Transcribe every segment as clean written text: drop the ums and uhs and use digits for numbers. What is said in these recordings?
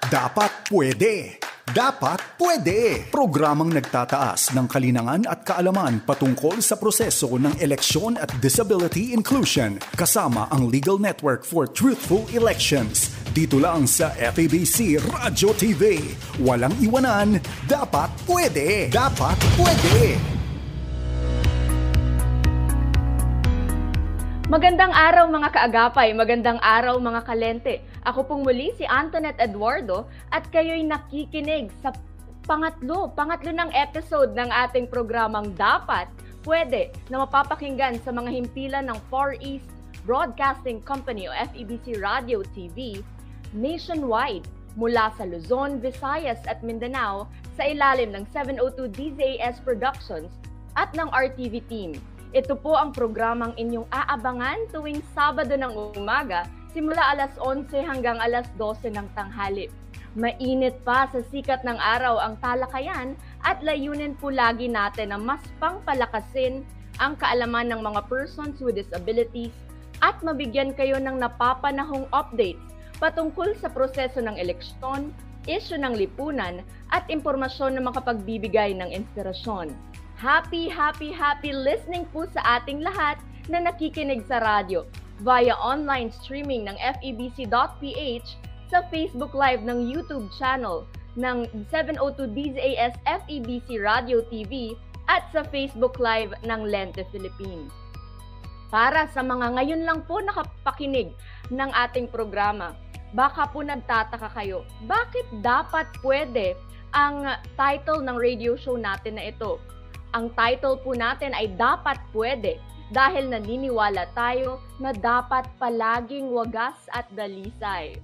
Dapat pwede. Dapat pwede. Programang nagtataas ng kalinangan at kaalaman patungkol sa proseso ng eleksyon at disability inclusion kasama ang Legal Network for Truthful Elections. Dito lang sa FEBC Radyo TV. Walang iwanan. Dapat pwede. Dapat pwede. Magandang araw mga kaagapay, magandang araw mga kalente. Ako pong muli si Antoinette Eduardo at kayo'y nakikinig sa pangatlo ng episode ng ating programang Dapat Pwede na mapapakinggan sa mga himpilan ng Far East Broadcasting Company o FEBC Radio TV nationwide mula sa Luzon, Visayas at Mindanao sa ilalim ng 702 DZAS Productions at ng RTV team. Ito po ang programang inyong aabangan tuwing Sabado ng umaga simula alas 11 hanggang alas 12 ng tanghali. Mainit pa sa sikat ng araw ang talakayan at layunin po lagi natin na mas pangpalakasin ang kaalaman ng mga persons with disabilities at mabigyan kayo ng napapanahong updates patungkol sa proseso ng eleksyon, isyu ng lipunan at impormasyon na makapagbibigay ng inspirasyon. Happy listening po sa ating lahat na nakikinig sa radyo via online streaming ng febc.ph, sa Facebook Live ng YouTube channel ng 702 DZAS FEBC Radio TV at sa Facebook Live ng Lente Philippines. Para sa mga ngayon lang po nakapakinig ng ating programa, baka po nagtataka kayo, bakit dapat pwede ang title ng radio show natin na ito? Ang title po natin ay Dapat Pwede dahil naniniwala tayo na dapat palaging wagas at dalisay.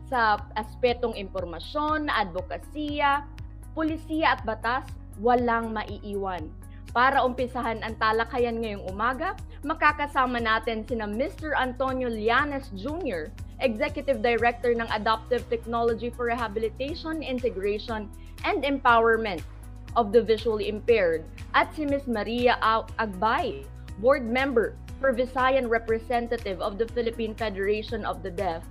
Sa aspetong impormasyon, advokasya, pulisiya at batas, walang maiiwan. Para umpisahan ang talakayan ngayong umaga, makakasama natin sina Mr. Antonio Llanes Jr., Executive Director ng Adaptive Technology for Rehabilitation, Integration, and Empowerment of the Visually Impaired, at si Ms. Maria Agbay, Board Member for Visayan Representative of the Philippine Federation of the Deaf,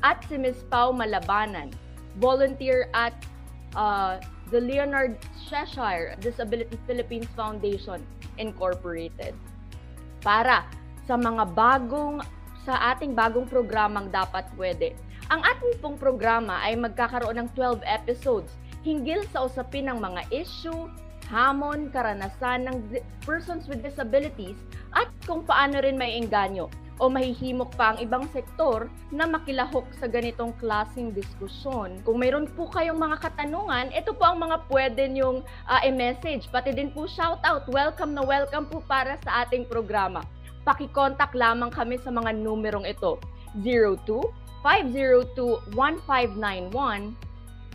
at si Ms. Pau Malabanan, Volunteer at the Leonard Cheshire Disability Philippines Foundation Incorporated. Para sa ating bagong programang Dapat Pwede. Ang ating pong programa ay magkakaroon ng 12 episodes hinggil sa usapin ng mga issue, hamon, karanasan ng persons with disabilities at kung paano rin maiengganyo o mahihimok pa ang ibang sektor na makilahok sa ganitong klaseng diskusyon. Kung mayroon po kayong mga katanungan, ito po ang mga pwede niyong i-message. Pati din po shoutout, welcome na welcome po para sa ating programa. Paki-contact lamang kami sa mga numerong ito, 02-502-1591,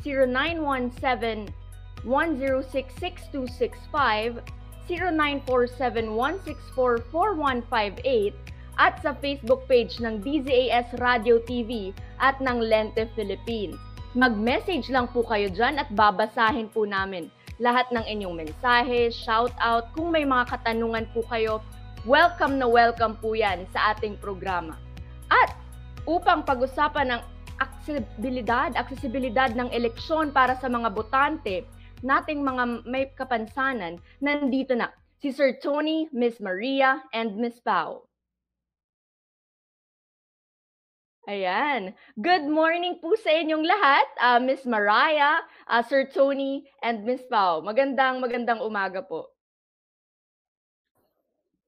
0917-106-6265, 0947-164-4158, at sa Facebook page ng DZAS Radio TV at ng Lente Philippines. Mag-message lang po kayo dyan at babasahin po namin lahat ng inyong mensahe, shoutout. Kung may mga katanungan po kayo, welcome na welcome po yan sa ating programa. At upang pag-usapan ng aksesibilidad ng eleksyon para sa mga botante, nating mga may kapansanan, nandito na si Sir Tony, Ms. Maria, and Ms. Pau. Ayan. Good morning po sa inyong lahat, Ms. Maria, Sir Tony, and Ms. Pau. Magandang umaga po.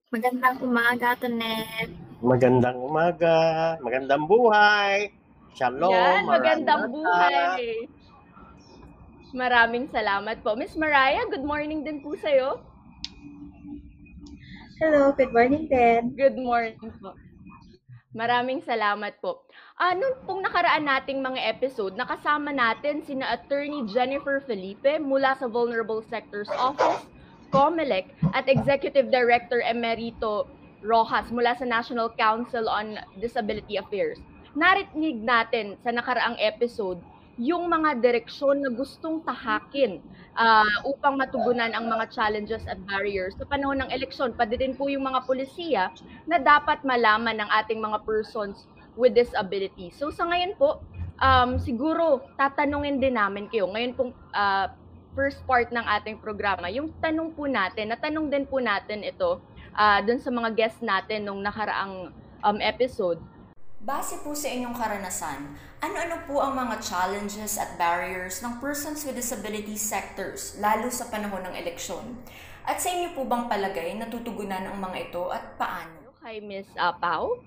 Magandang umaga, Tonet. Magandang umaga, magandang buhay. Shalom. Yan, magandang buhay. Maraming salamat po. Ms. Maria, good morning din po sa'yo. Hello, good morning din. Good morning po. Maraming salamat po. Noon pong nakaraan nating mga episode, nakasama natin sina Attorney Jennifer Felipe mula sa Vulnerable Sectors Office, COMELEC, at Executive Director Emerito Rojas mula sa National Council on Disability Affairs. Narinig natin sa nakaraang episode yung mga direksyon na gustong tahakin upang matugunan ang mga challenges at barriers sa panahon ng eleksyon. Pati din po yung mga pulisiya na dapat malaman ng ating mga persons with disability. So sa ngayon po, siguro tatanungin din namin kayo. Ngayon pong first part ng ating programa, yung tanong po natin, natanong din po natin ito dun sa mga guests natin nung nakaraang episode. Base po sa inyong karanasan, ano-ano po ang mga challenges at barriers ng persons with disability sectors, lalo sa panahon ng eleksyon? At sa inyo po bang palagay natutugunan ang mga ito at paano? Kay Miss Pau?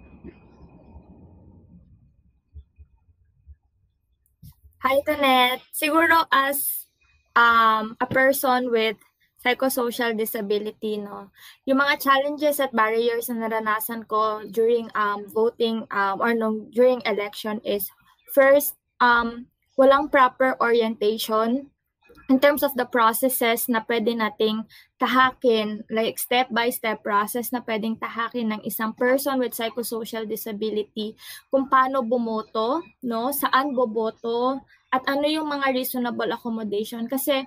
Hi, Tonet. Siguro as a person with psychosocial disability, no, yung mga challenges at barriers na naranasan ko during voting during election is first, walang proper orientation in terms of the processes na pwede nating tahakin, like step-by-step process na pwedeng tahakin ng isang person with psychosocial disability, kung paano bumoto, no, saan boboto, at ano yung mga reasonable accommodation. Kasi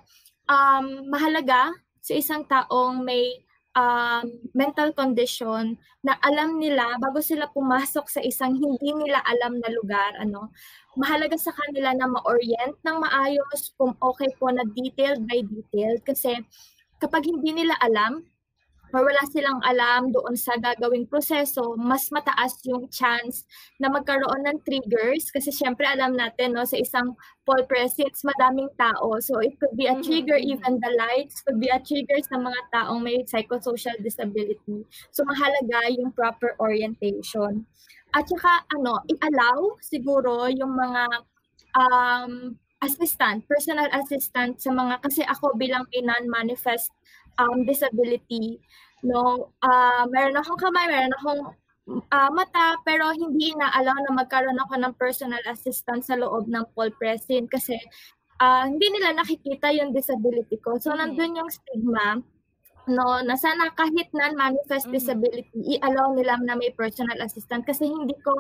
mahalaga sa isang taong may mental condition na alam nila bago sila pumasok sa isang hindi nila alam na lugar, mahalaga sa kanila na ma-orient ng maayos, kung okay po na detailed by detailed, kasi kapag hindi nila alam or wala silang alam doon sa gagawing proseso, mas mataas yung chance na magkaroon ng triggers, kasi syempre alam natin, no, sa isang poll precincts madaming tao, so it could be a trigger, even the lights could be a trigger sa mga taong may psychosocial disability. So mahalaga yung proper orientation. At saka i-allow siguro yung mga personal assistant sa mga, kasi ako bilang may non-manifest disability, no, meron akong kamay, meron akong mata, pero hindi na-allow na magkaroon ako ng personal assistant sa loob ng poll precinct kasi hindi nila nakikita yung disability ko. So nandun yung stigma, no, na sana kahit non-manifest disability, i-allow nila na may personal assistant, kasi hindi ko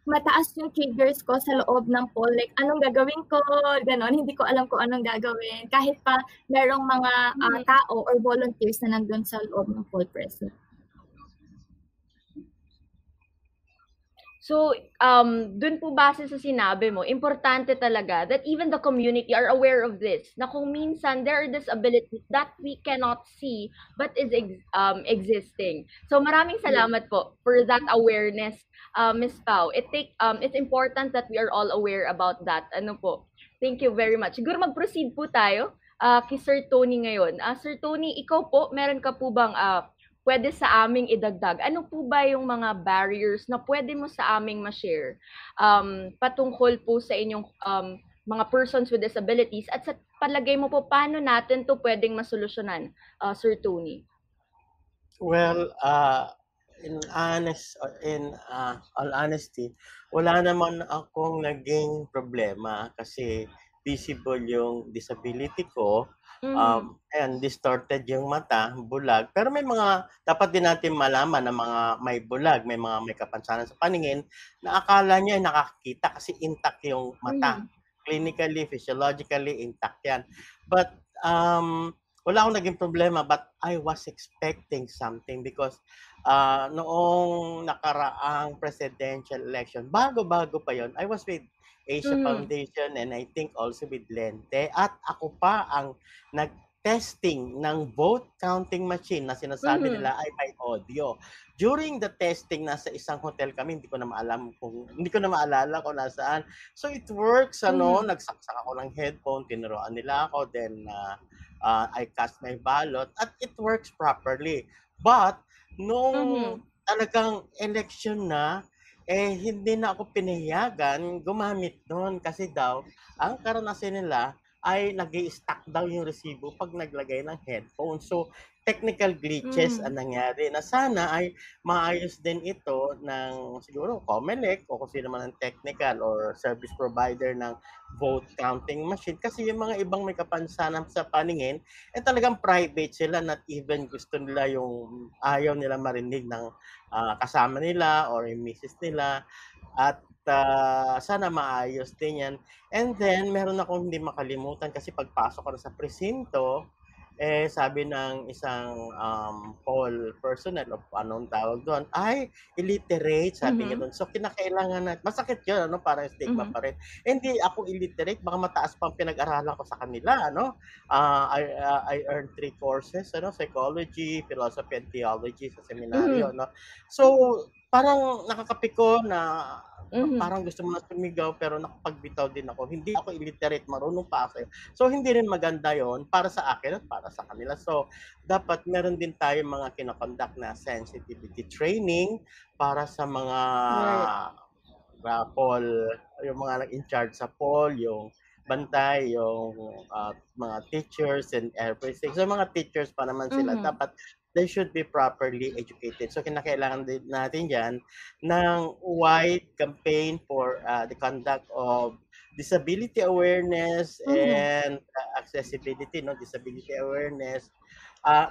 mataas yung triggers ko sa loob ng poll. Like, anong gagawin ko? Ganon. Hindi ko alam kung anong gagawin. Kahit pa merong mga tao or volunteers na nandun sa loob ng poll precinct. So, dun po base sa sinabi mo, importante talaga that even the community are aware of this, na kung minsan there are disabilities that we cannot see but is existing. So, maraming salamat po for that awareness, Ms. Pau. It's important that we are all aware about that. Ano po? Thank you very much. Siguro mag-proceed po tayo kay Sir Tony ngayon. Sir Tony, ikaw po, meron ka po bang pwede sa aming idagdag? Ano po ba yung mga barriers na pwede mo sa aming ma-share patungkol po sa inyong mga persons with disabilities, at sa palagay mo po paano natin to pwedeng masolusyonan, Sir Tony? Well, in all honesty, wala naman akong naging problema kasi visible yung disability ko. Ayan, distorted yung mata, bulag. Pero may mga, dapat din natin malaman na mga may bulag, may mga may kapansanan sa paningin, na akala niya nakakita kasi intact yung mata. Clinically, physiologically, intact yan. But, wala akong naging problema, but I was expecting something because noong nakaraang presidential election, bago-bago pa yon, I was with Asia Foundation and I think also with Lente, at ako pa ang nag-testing ng vote counting machine na sinasabi nila ay may audio. During the testing, nasa isang hotel kami, hindi ko na maalala kung nasaan. So it works, nagsaksak ako ng headphone, tinuruan nila ako, then I cast my ballot, at it works properly. But nung talagang election na, hindi na ako pinahiyagan gumamit doon kasi daw, ang karanasan nila ay nag-i-stack daw yung resibo pag naglagay ng headphone. So, technical glitches ang nangyari na sana ay maayos din ito ng siguro COMELEC o kung sino man ang technical or service provider ng vote counting machine, kasi yung mga ibang may kapansanan sa paningin talagang private sila, not even gusto nila yung ayaw nila marinig ng kasama nila or yung misis nila, at sana maayos din yan. And then meron akong hindi makalimutan kasi pagpasok ko na sa presinto, sabi ng isang poll personnel o anong tawag doon, ay illiterate, sabi niya doon. So kinakailangan na, masakit yun, parang stigma pa rin. Hindi ako illiterate, baka mataas pa ang pinag-aralan ko sa kanila. I earned 3 courses, psychology, philosophy, and theology sa seminaryo. So parang nakakapiko na parang gusto mo na sumigaw pero nakapagbitaw din ako. Hindi ako illiterate, marunong pa ako. So hindi rin maganda yon para sa akin at para sa kanila. So dapat meron din tayo mga kinoconduct na sensitivity training para sa mga poll, yung mga nag-in-charge sa poll, yung bantay, yung mga teachers and everything. So mga teachers pa naman sila, dapat they should be properly educated. So kinakailangan din natin yan ng wide campaign for the conduct of disability awareness and accessibility, disability awareness.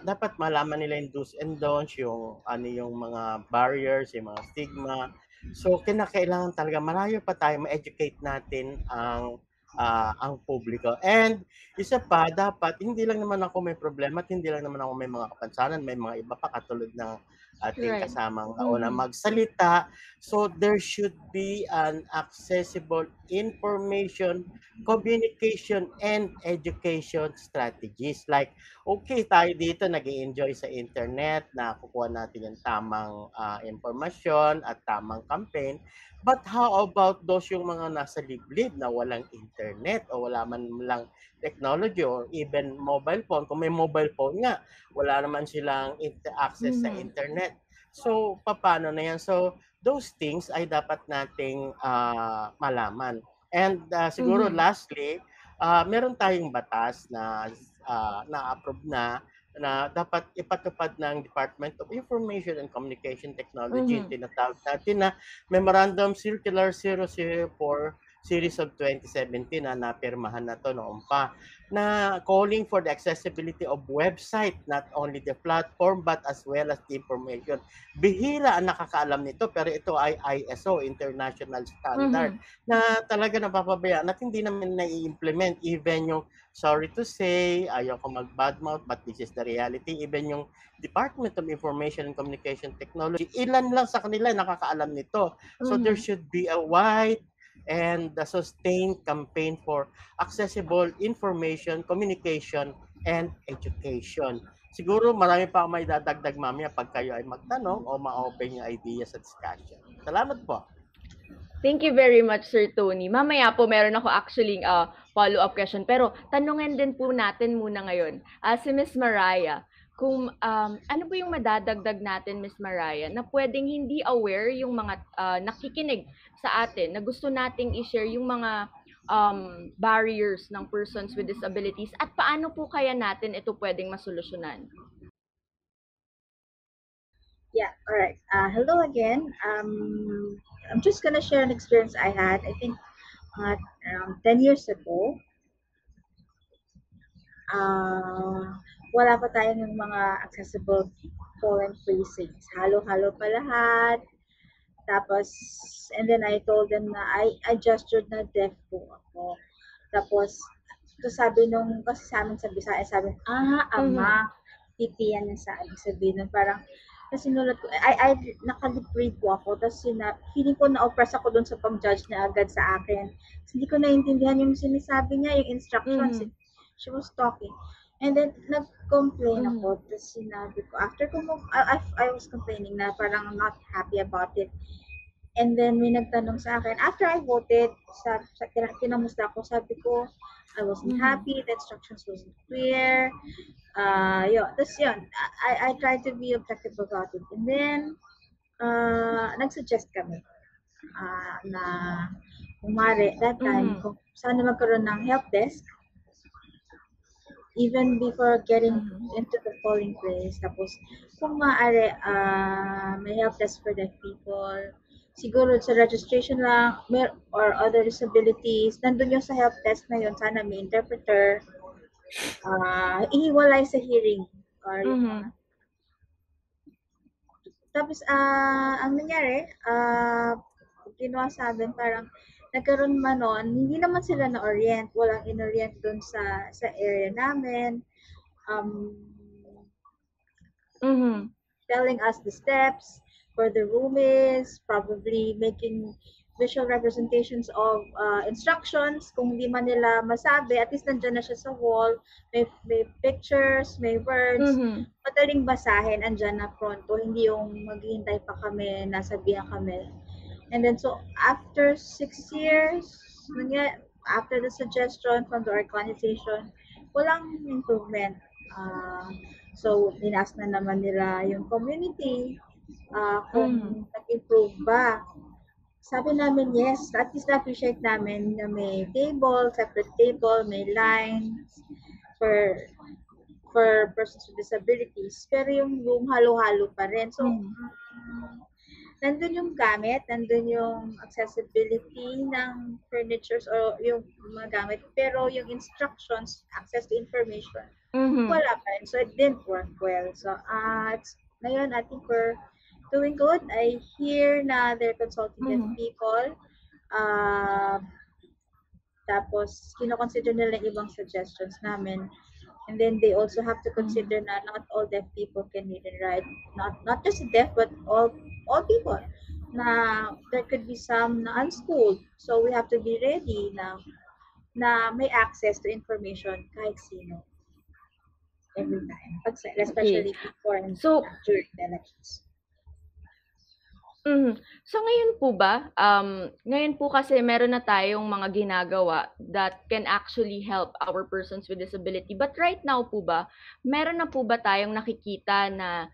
Dapat malaman nila yung do's and don'ts, yung yung mga barriers, yung mga stigma. So kinakailangan talaga malayo pa tayo ma-educate natin ang publiko. And isa pa, dapat hindi lang naman ako may problema at hindi lang naman ako may mga kapansanan, may mga iba pa katulad ng ating kasamang nauna magsalita. So there should be an accessible information, communication, and education strategies. Like, okay, tayo dito nag-i-enjoy sa internet, nakukuha natin yung tamang informasyon at tamang campaign. But how about those yung mga nasa liblib na walang internet o wala man lang technology or even mobile phone? Kung may mobile phone nga, wala naman silang access sa internet. So, paano na yan? So, those things ay dapat nating malaman. And siguro lastly, meron tayong batas na na-approve na dapat ipatupad ng Department of Information and Communication Technology, tinatawag natin na Memorandum Circular 004 Series of 2017 na napirmahan na to noon pa, na calling for the accessibility of website, not only the platform but as well as the information. Bihira ang nakakaalam nito, pero ito ay ISO, International Standard, na talaga napapabayaan at hindi naman nai-implement. Even yung, sorry to say, ayaw ko mag-badmouth, but this is the reality, even yung Department of Information and Communication Technology, ilan lang sa kanila nakakaalam nito. So there should be a wide and the sustained campaign for accessible information, communication, and education. Siguro marami pa may dadagdag mamaya pag kayo ay magtanong o ma-open yung ideas at discussion. Salamat po. Thank you very much, Sir Tony. Mamaya po meron ako actually follow-up question. Pero tanungin din po natin muna ngayon si Miss Mariah, kung ano po yung madadagdag natin, Miss Mariah, na pwedeng hindi aware yung mga nakikinig sa atin, na gusto nating i-share yung mga barriers ng persons with disabilities at paano po kaya natin ito pwedeng masolusyonan? Yeah, all right. Hello again. I'm just going to share an experience I had, I think, around 10 years ago. Wala pa tayong mga accessible polling precincts. Halo-halo pa lahat. Tapos, and then I told them na I gestured na deaf po ako. Tapos, ito sabi nung, kasi sa amin sa Bisaya, sabi, ama, titiyan na sa ibig sabihin. Parang, kasi sinulat ko, I nakalip-read po ako, tapos feeling ko na-oppress ako doon sa pag-judge niya agad sa akin. Kasi hindi ko naintindihan yung sinasabi niya, yung instructions. She was talking. And then, nag-complain ako. Tapos sinabi ko, after ko I was complaining na parang I'm not happy about it. And then, may nagtanong sa akin, after I voted, kinamusta ako, sabi ko, I wasn't happy, the instructions wasn't clear. Tapos yun, I tried to be objective about it. And then, nag-suggest kami na umari, that time, kung sana magkaroon ng help desk, even before getting into the polling place. Tapos, kung maaari, may help desk for deaf people. Siguro sa registration lang, or other disabilities, nandun yung sa help desk na yun, sana may interpreter, ihiwalay sa hearing. Or, tapos, ang nangyari, ginawa sa amin, parang, nagkaroon man nun, hindi naman sila na-orient, walang in-orient dun sa area namin. um, Mhm. telling us the steps where the room is, probably making visual representations of instructions. Kung hindi man nila masabi, at least nandyan na siya sa wall. May pictures, may words. Mhm. Madaling basahin, andyan na pronto. Hindi yung maghihintay pa kami, nasabihan kami. And then, so, after 6 years, after the suggestion from the organization, walang improvement. So, inas na naman nila yung community kung nag-improve ba. Sabi namin, yes, at least na-appreciate namin na may table, separate table, may lines for persons with disabilities. Pero yung room, halo-halo pa rin. So, nandun yung gamit, nandun yung accessibility ng furnitures o yung mga gamit. Pero yung instructions, access to information, wala pa rin. So, it didn't work well. So, ngayon, I think we're doing good. I hear na they're consulting with people. Tapos, kino-consider nila yung ibang suggestions namin. And then they also have to consider na not all deaf people can read and write. Not just deaf, but all people. Na there could be some na unschooled. So we have to be ready na may access to information kahit sino. Every time. Especially before and during the elections. So ngayon po ba, ngayon po kasi meron na tayong mga ginagawa that can actually help our persons with disability. But right now po ba, meron na po ba tayong nakikita na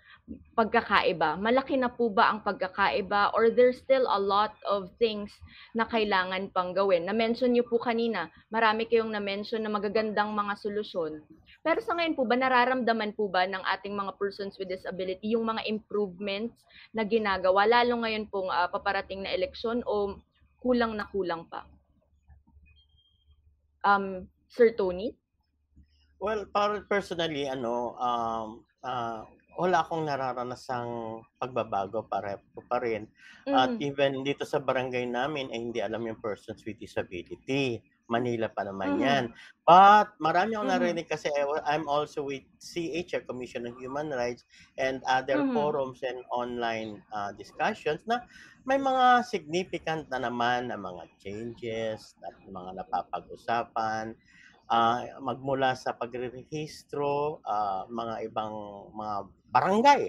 pagkakaiba? Malaki na po ba ang pagkakaiba or there's still a lot of things na kailangan pang gawin? Na-mention niyo po kanina, marami kayong na-mention na magagandang mga solusyon. Pero sa ngayon po ba, nararamdaman po ba ng ating mga persons with disability yung mga improvements na ginagawa, lalo ngayon pong paparating na eleksyon o kulang na kulang pa? Sir Tony? Well, personally, wala akong nararanasang pagbabago pa rin. At even dito sa barangay namin, hindi alam yung persons with disability. Manila pa naman yan. But marami akong narinig kasi I'm also with CH, Commission on Human Rights, and other forums and online discussions na may mga significant na naman na mga changes at mga napapag-usapan. Magmula sa pagrerehistro, mga ibang mga barangay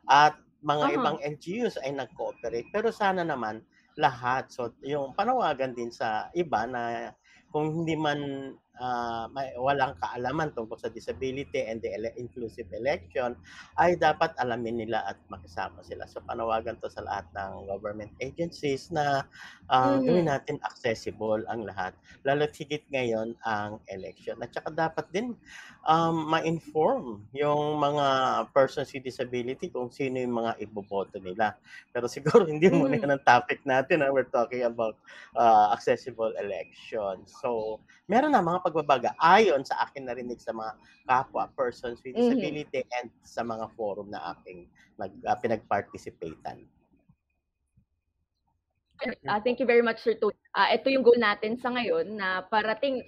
at mga ibang LGUs ay nag-cooperate. Pero sana naman lahat. So yung panawagan din sa iba na kung hindi man walang kaalaman tungkol sa disability and the inclusive election, ay dapat alamin nila at makisama sila. So panawagan to sa lahat ng government agencies na gawin natin accessible ang lahat. Lalo't higit ngayon ang election. At saka dapat din ma-inform yung mga persons with disability kung sino yung mga iboboto nila. Pero siguro hindi muna yan ang topic natin. We're talking about accessible election. So, meron na mga pagbabaga ayon sa akin narinig sa mga kapwa persons with disability and sa mga forum na aking pinag-participatean. Thank you very much, Sir Tony. Ito yung goal natin sa ngayon na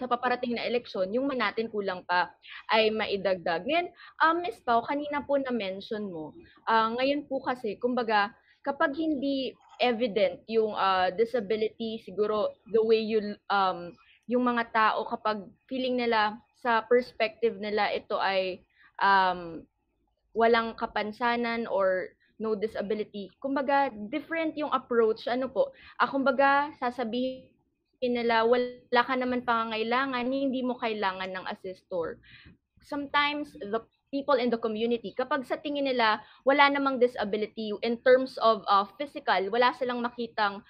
sa paparating na eleksyon, yung man natin kulang pa ay maidagdag. Ngayon, Ms. Pao, kanina po na-mention mo, ngayon po kasi, kumbaga, kapag hindi evident yung disability, siguro the way yung mga tao kapag feeling nila sa perspective nila ito ay walang kapansanan or no disability, kumbaga different yung approach, kumbaga sasabihin nila wala ka naman pangangailangan, hindi mo kailangan ng assistor. Sometimes the people in the community, kapag sa tingin nila wala namang disability in terms of physical, wala silang makitang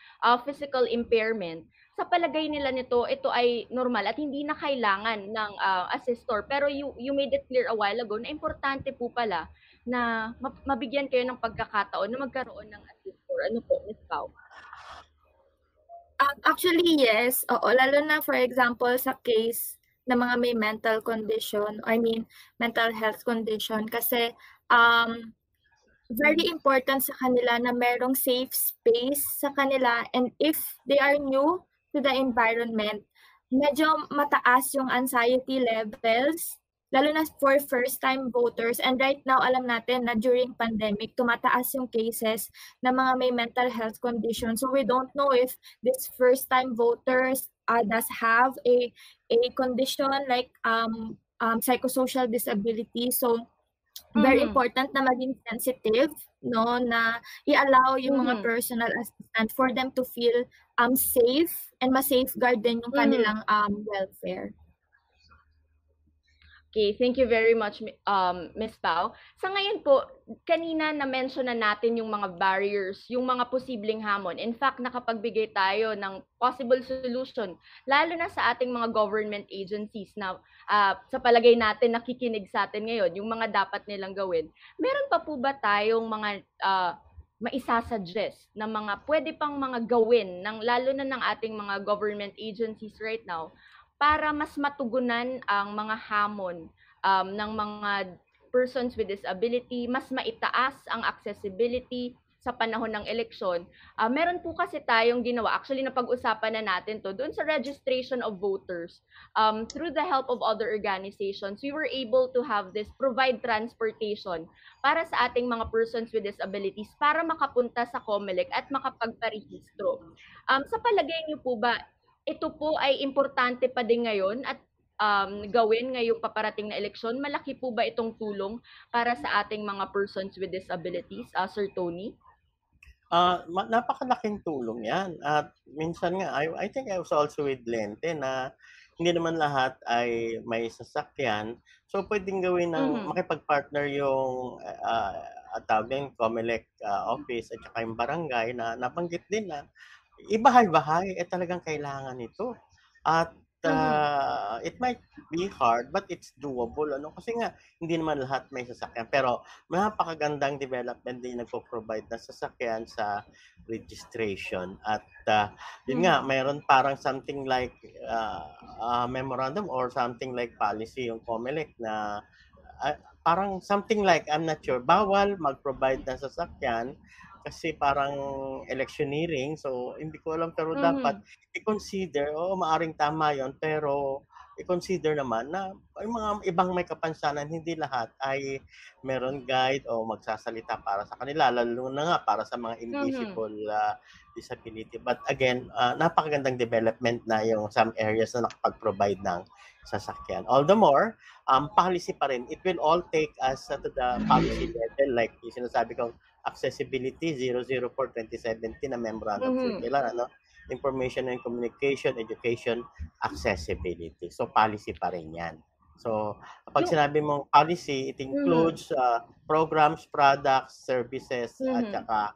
physical impairment, sa palagay nila nito, ito ay normal at hindi na kailangan ng assistor. Pero you made it clear a while ago na importante po pala na mabigyan kayo ng pagkakataon na magkaroon ng assistor. Ano po, Ms. Pao? Actually, yes. Oo, lalo na for example sa case na mga may mental condition, mental health condition, kasi very important sa kanila na merong safe space sa kanila, and if they are new to the environment, medyo mataas yung anxiety levels lalo na for first-time voters. And right now, alam natin na during pandemic, tumataas yung cases ng mga may mental health condition. So we don't know if these first-time voters does have a condition like psychosocial disability. So very important na maging sensitive, no, na i-allow yung mga personal assistant for them to feel safe and ma-safeguard din yung kanilang welfare. Okay, thank you very much, Ms. Pao. Sa ngayon po, kanina na-mention na natin yung mga barriers, yung mga posibleng hamon. In fact, nakapagbigay tayo ng possible solution, lalo na sa ating mga government agencies na sa palagay natin nakikinig sa atin ngayon, yung mga dapat nilang gawin. Meron pa po ba tayong mga maisasuggest na mga pwede pang mga gawin, lalo na ng ating mga government agencies right now, para mas matugunan ang mga hamon ng mga persons with disability, mas maitaas ang accessibility sa panahon ng eleksyon? Meron po kasi tayong ginawa, actually napag-usapan na natin to, doon sa registration of voters. Through the help of other organizations, we were able to have this, provide transportation para sa ating mga persons with disabilities para makapunta sa COMELEC at makapagparehistro. Sa palagay niyo po ba, ito po ay importante pa din ngayon at gawin ngayong paparating na eleksyon? Malaki po ba itong tulong para sa ating mga persons with disabilities, Sir Tony? Napakalaking tulong yan. At minsan nga, I think I was also with Lente na hindi naman lahat ay may sasakyan. So pwedeng gawin ng makipag-partner yung tawagin COMELEC office at saka yung barangay na nabanggit din na ibahay-bahay, talagang kailangan ito. At it might be hard, but it's doable. Kasi nga, hindi naman lahat may sasakyan. Pero napakagandang development din nagpo-provide ng sasakyan sa registration. At yun nga, mayroon parang something like memorandum or something like policy yung COMELEC na parang something like, I'm not sure, bawal mag-provide ng sasakyan kasi parang electioneering, so hindi ko alam, pero dapat i-consider, maaring tama yon, pero i-consider naman na yung mga ibang may kapansanan, hindi lahat ay meron guide o magsasalita para sa kanila, lalo na nga para sa mga invisible disability. But again, napakagandang development na yung some areas na nakapag-provide ng sasakyan. All the more, policy pa rin. It will all take us to the policy level, like yung sinasabi kong Accessibility 004-2017 na memorandum circular, Information and Communication, Education, Accessibility. So policy pa rin yan. So kapag sinabi mong policy, it includes programs, products, services, at saka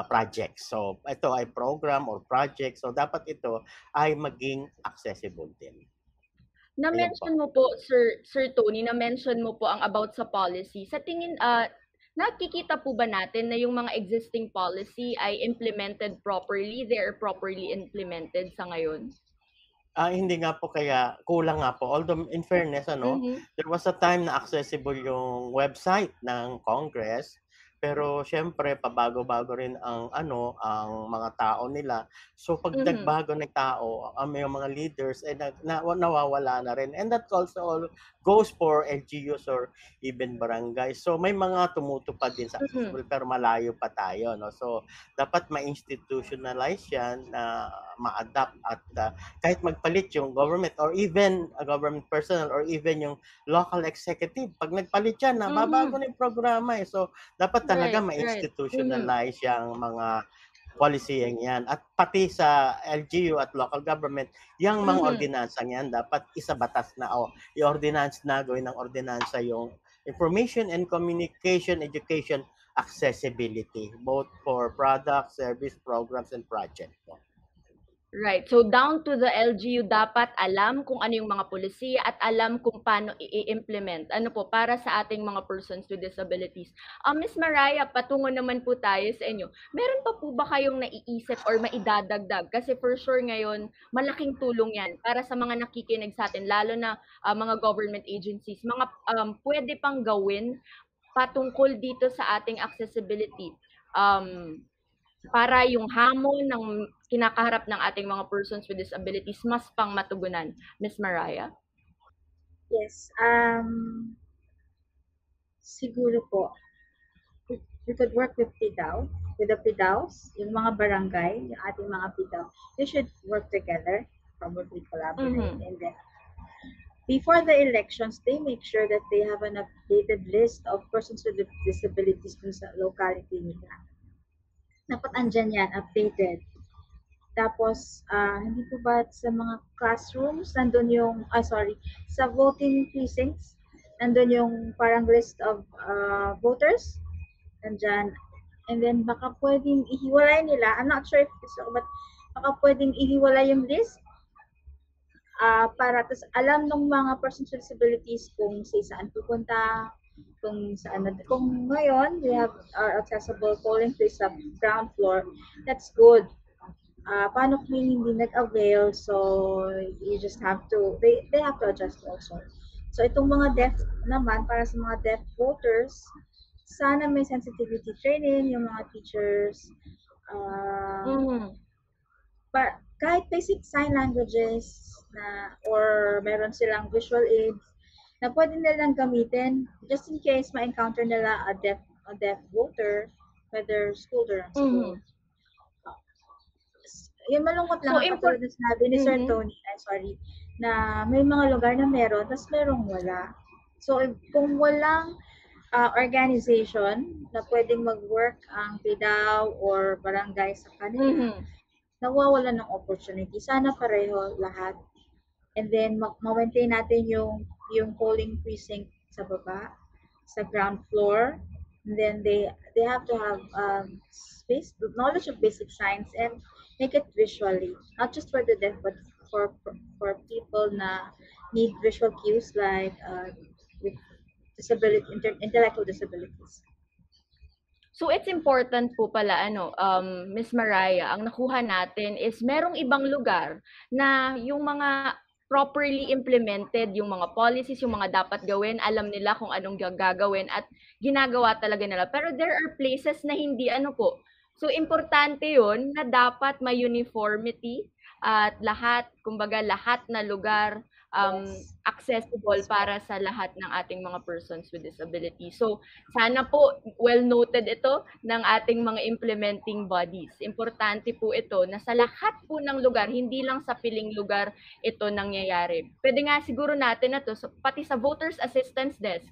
projects. So ito ay program or project. So dapat ito ay maging accessible din. Na-mention mo po, Sir Tony, na-mention mo po ang about sa policy. Sa tingin, nakikita po ba natin na yung mga existing policy ay implemented properly? They are properly implemented sa ngayon? Hindi nga po, kaya kulang nga po. Although in fairness, there was a time na accessible yung website ng Congress, pero syempre pabago-bago rin ang mga tao nila. So pag nagbago ng tao, yung mga leaders ay nawawala na rin. And that also all goes for LGUs or even barangays. So may mga tumutupad din sa accessible pero malayo pa tayo, So dapat ma-institutionalize yan, na ma-adapt at kahit magpalit yung government or even a government personnel or even yung local executive, pag nagpalit yan, babago na yung programa. So dapat talaga ma-institutionalize yung mga policy yan. At pati sa LGU at local government, yung mga ordinansang yan, dapat isabatas na i-ordinance na, gawin ng ordinansa yung information and communication, education, accessibility, both for products, service, programs, and projects. Right. So down to the LGU, dapat alam kung ano yung mga polisiya at alam kung paano i-implement. Para sa ating mga persons with disabilities. Ms. Mariah, patungo naman po tayo sa inyo. Meron pa po ba kayong naiisip or maidadagdag? Kasi for sure ngayon, malaking tulong yan para sa mga nakikinig sa atin, lalo na mga government agencies. Mga pwede pang gawin patungkol dito sa ating accessibility. Para yung hamon ng kinakaharap ng ating mga persons with disabilities mas pang matugunan. Ms. Mariah? Yes. Siguro po, we could work with PIDAW, with the PIDAWs, yung mga barangay, yung ating mga PIDAW. They should work together, probably collaborate, and then before the elections, they make sure that they have an updated list of persons with disabilities dun sa locality nila. Dapat andyan yan, updated. Tapos, hindi po ba sa mga classrooms, nandun yung, sa voting precincts, nandun yung parang list of voters, nandyan. And then, baka pwedeng ihiwalay nila. I'm not sure if it's, but baka pwedeng ihiwalay yung list para tas alam ng mga persons with disabilities kung saan pupunta, kung ngayon we have our accessible polling place sa ground floor, that's good. Paano kung hindi nag-avail, so you just have to, they have to adjust also. So itong mga deaf naman, para sa mga deaf voters, sana may sensitivity training yung mga teachers, but kahit basic sign languages or meron silang visual aids na pwede nilang gamitin just in case ma-encounter nila a deaf voter, whether school or unschooled. Yung malungkot lang, katulad na sinabi ni Sir Tony, na may mga lugar na meron, tapos merong wala. So, kung walang organization na pwedeng mag-work ang PIDAW or barangay sa kanila, nawawala ng opportunity. Sana pareho lahat. And then, ma-maintain natin yung polling precinct sa baba, sa ground floor. And then, they have to have knowledge of basic science and make it visually. Not just for the deaf, but for people na need visual cues like with intellectual disabilities. So it's important po pala Miss Mariah, ang nakuha natin is merong ibang lugar na yung mga properly implemented, yung mga policies, yung mga dapat gawin, alam nila kung anong gagawin at ginagawa talaga nila. Pero there are places na hindi po. So importante 'yun na dapat may uniformity at lahat na lugar accessible para sa lahat ng ating mga persons with disability. So, sana po well noted ito ng ating mga implementing bodies. Importante po ito na sa lahat po ng lugar, hindi lang sa piling lugar ito nangyayari. Pwede nga siguro natin na to, pati sa Voters Assistance Desk,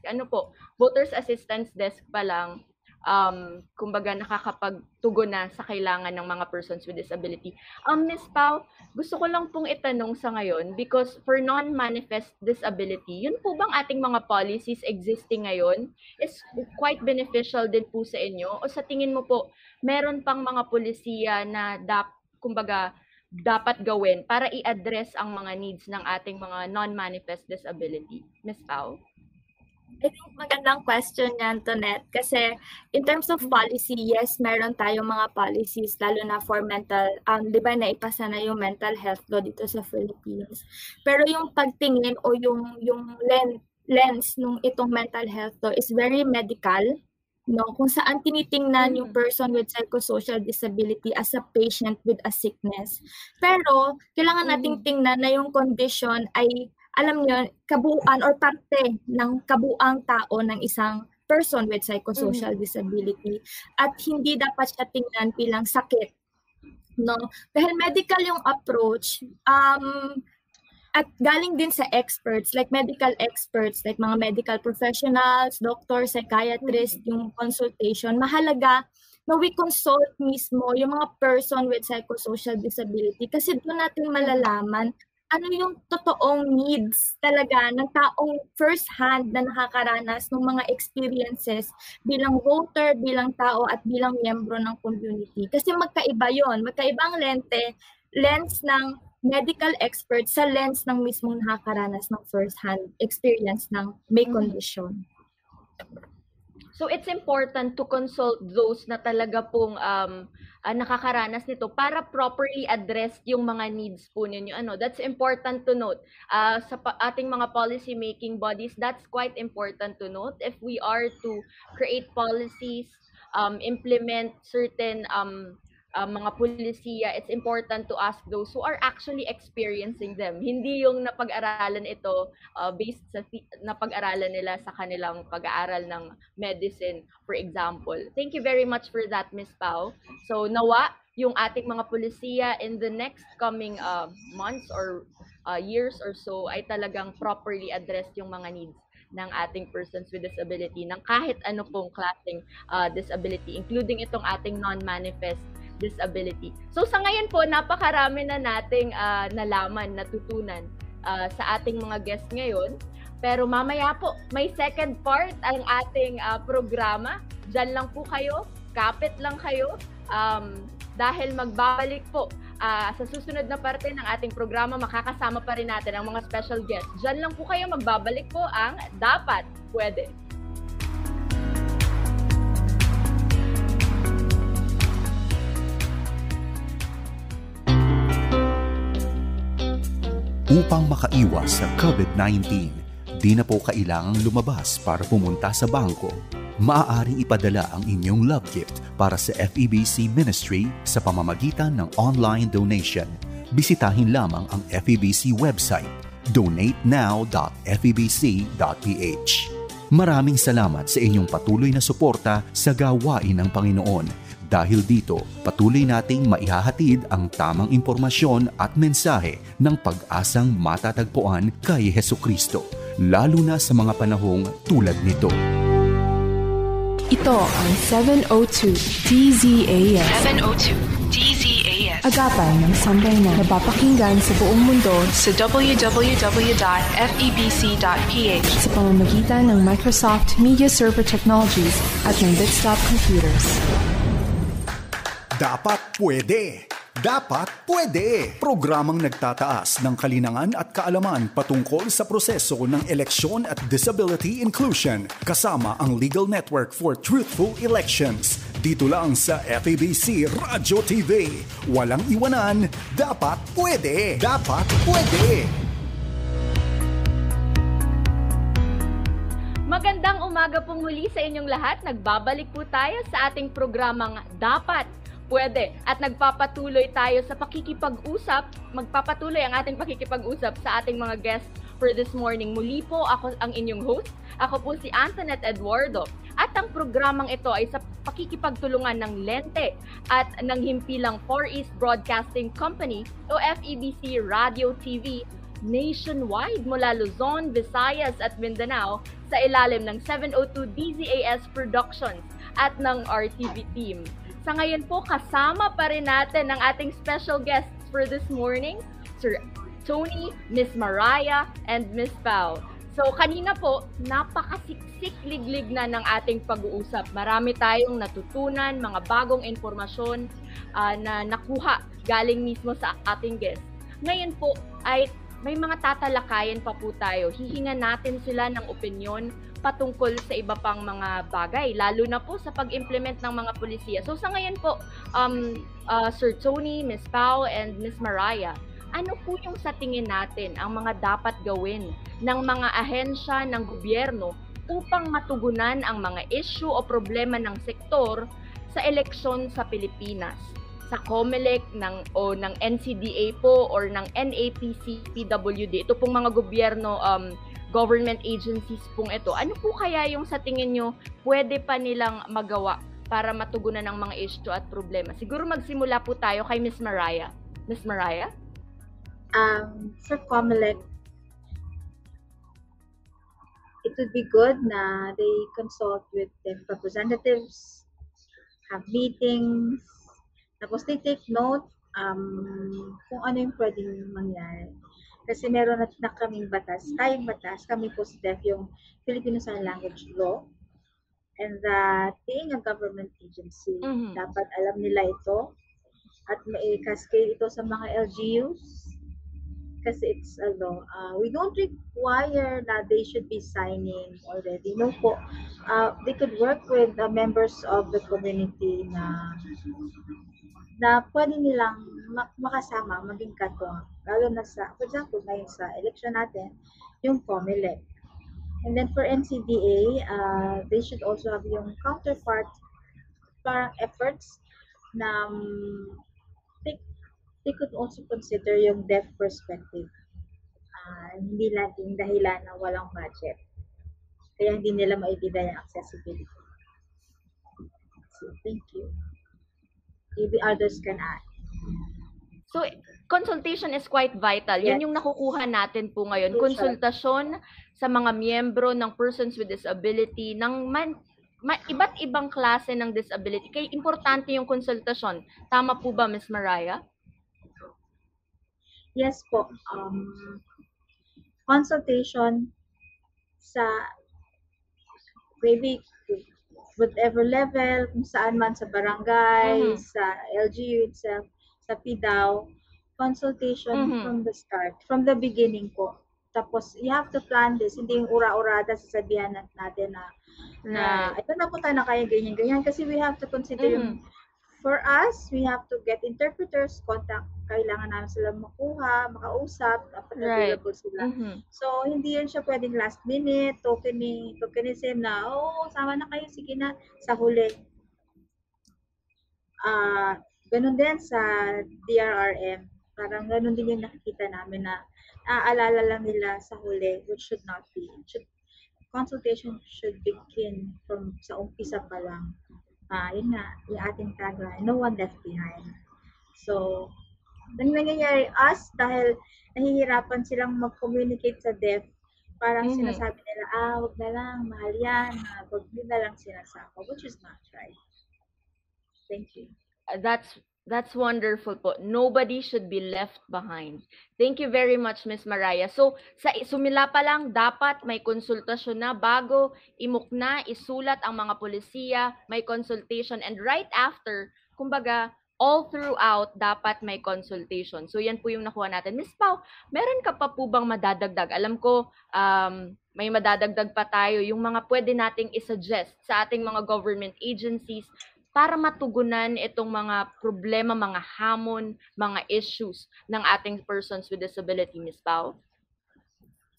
Voters Assistance Desk pa lang, nakakapagtugon na sa kailangan ng mga persons with disability. Ms. Pao, gusto ko lang pong itanong sa ngayon, because for non-manifest disability, yun po bang ating mga policies existing ngayon is quite beneficial din po sa inyo? O sa tingin mo po, meron pang mga polisiya na dapat gawin para i-address ang mga needs ng ating mga non-manifest disability? Ms. Pao? I think magandang question yan, Antoinette. Kasi in terms of policy, yes, meron tayong mga policies, lalo na for mental, di ba naipasa na yung mental health law dito sa Philippines. Pero yung pagtingin o yung lens nung itong mental health law is very medical, no? Kung saan tinitingnan yung person with psychosocial disability as a patient with a sickness. Pero kailangan nating tingnan na yung condition ay alam niyo, kabuuan or parte ng kabuang tao ng isang person with psychosocial disability at hindi dapat siya tingnan bilang sakit, no? Dahil medical yung approach, at galing din sa experts, like medical experts, like mga medical professionals, doctors, psychiatrists, yung consultation, mahalaga na we consult mismo yung mga person with psychosocial disability kasi doon natin malalaman ano yung totoong needs talaga ng taong first hand na nakakaranas ng mga experiences bilang voter, bilang tao at bilang miyembro ng community. Kasi magkaiba yon, magkaibang lens ng medical expert sa lens ng mismong nakakaranas ng first hand experience ng may condition. So it's important to consult those na talaga pong nakakaranas nito para properly address yung mga needs po ninyo. That's important to note. Sa ating mga policy making bodies, that's quite important to note. If we are to create policies, implement certain mga pulisiya, it's important to ask those who are actually experiencing them. Hindi yung napag-aralan ito based sa napag-aralan nila sa kanilang pag-aaral ng medicine, for example. Thank you very much for that, Ms. Pao. So nawa, yung ating mga pulisiya in the next coming months or years or so ay talagang properly address yung mga needs ng ating persons with disability, ng kahit ano pong klaseng disability, including itong ating non-manifest disability. So sa ngayon po, napakarami na nating nalaman, natutunan sa ating mga guests ngayon. Pero mamaya po, may second part ang ating programa. Diyan lang po kayo, kapit lang kayo, dahil magbabalik po sa susunod na parte ng ating programa, makakasama pa rin natin ang mga special guests. Diyan lang po kayo, magbabalik po ang Dapat Pwede. Upang makaiwas sa COVID-19, di na po kailangang lumabas para pumunta sa bangko. Maaaring ipadala ang inyong love gift para sa FEBC Ministry sa pamamagitan ng online donation. Bisitahin lamang ang FEBC website, donatenow.febc.ph. Maraming salamat sa inyong patuloy na suporta sa gawain ng Panginoon. Dahil dito, patuloy nating maihahatid ang tamang impormasyon at mensahe ng pag-asang matatagpuan kay Hesukristo, lalo na sa mga panahong tulad nito. Ito ang 702 DZAS. 702 DZAS. Agapan ng sambayanan na napapakinggan sa buong mundo sa www.febc.ph sa pamamagitan ng Microsoft Media Server Technologies at ng Bitstop Computers. Dapat Pwede! Dapat Pwede! Programang nagtataas ng kalinangan at kaalaman patungkol sa proseso ng eleksyon at disability inclusion kasama ang Legal Network for Truthful Elections. Dito lang sa FEBC Radio TV. Walang iwanan, Dapat Pwede! Dapat Pwede! Magandang umaga pong muli sa inyong lahat. Nagbabalik po tayo sa ating programang Dapat Pwede. At nagpapatuloy tayo sa pakikipag-usap. Magpapatuloy ang ating pakikipag-usap sa ating mga guests for this morning. Muli po, ako ang inyong host. Ako po si Antoinette Eduardo. At ang programang ito ay sa pakikipagtulungan ng Lente at ng himpilang Far East Broadcasting Company o FEBC Radio TV nationwide mula Luzon, Visayas at Mindanao sa ilalim ng 702 DZAS Productions at ng RTV team. Sa ngayon po, kasama pa rin natin ang ating special guests for this morning, Sir Tony, Miss Mariah, and Miss Pao. So kanina po, napakasiksik liglig na ng ating pag-uusap. Marami tayong natutunan, mga bagong informasyon na nakuha galing mismo sa ating guests. Ngayon po ay may mga tatalakayan pa po tayo. Hihingan natin sila ng opinyon patungkol sa iba pang mga bagay, lalo na po sa pag-implement ng mga pulisiya. So sa ngayon po, Sir Tony, Miss Pao, and Miss Mariah, ano po yung sa tingin natin ang mga dapat gawin ng mga ahensya ng gobyerno upang matugunan ang mga issue o problema ng sektor sa eleksyon sa Pilipinas? Sa COMELEC ng NCDA po or ng NAPC, PWD, ito pong mga gobyerno, government agencies pong ito. Ano po kaya yung sa tingin nyo pwede pa nilang magawa para matugunan ang mga issue at problema? Siguro magsimula po tayo kay Miss Mariah. Miss Mariah? For COMELEC, it would be good na they consult with their representatives, have meetings, tapos they take note kung ano yung pwedeng mangyari. Kasi meron na kaming batas, tayong batas, kami po si DEF, yung Filipino Sign Language Law, and that being a government agency, dapat alam nila ito at mai-cascade ito sa mga LGUs kasi it's a law. We don't require that they should be signing already. No po. They could work with the members of the community na pwede nilang makasama, maging katuwang. Lalo na sa, for example, ngayon sa election natin, yung COMELEC. And then for NCDA, they should also have yung counterpart parang efforts na they, they could also consider yung deaf perspective. Hindi laging dahilan na walang budget. Kaya hindi nila maibigay ang accessibility. So, thank you. Maybe others can add. So, consultation is quite vital. Yan Yes. yung nakukuha natin po ngayon. Crucial. Konsultasyon sa mga miyembro ng persons with disability, ng iba't ibang klase ng disability. Kaya importante yung konsultasyon. Tama po ba, Ms. Mariah? Yes po. Consultation sa maybe whatever level, kung saan man sa barangay, sa LGU itself, sa PDAO, consultation from the start, from the beginning po. Tapos, you have to plan this. Hindi yung ura-urada sasabihan natin na ito na po tayo na kaya ganyan-ganyan. Kasi we have to consider yung, for us, we have to get interpreters, contact, kailangan namin sila makuha, makausap, dapat available sila. So, hindi yan siya pwedeng last minute, tokenism na, sama na kayo, sige na, sa huli. Ganun din sa DRRM. Parang ganun din yung nakikita namin na naaalala lang nila sa huli, which should not be. Consultation should begin from sa umpisa pa lang. Yun nga, yung ating tagline, no one left behind. So, nangyayari us dahil nahihirapan silang mag-communicate sa deaf, parang sinasabi nila, wag na lang, mahal yan, wag na lang sinasama, which is not right. Thank you. That's wonderful po. Nobody should be left behind. Thank you very much, Ms. Mariah. So, sa sumila pa lang, dapat may konsultasyon na bago imukna, isulat ang mga polisiya, may consultation, and right after, kumbaga, all throughout, dapat may consultation. So, yan po yung nakuha natin. Ms. Pao, meron ka pa po bang madadagdag? Alam ko, may madadagdag pa tayo, yung mga pwede nating isuggest sa ating mga government agencies para matugunan itong mga problema, mga hamon, mga issues ng ating persons with disability, Ms. Pao?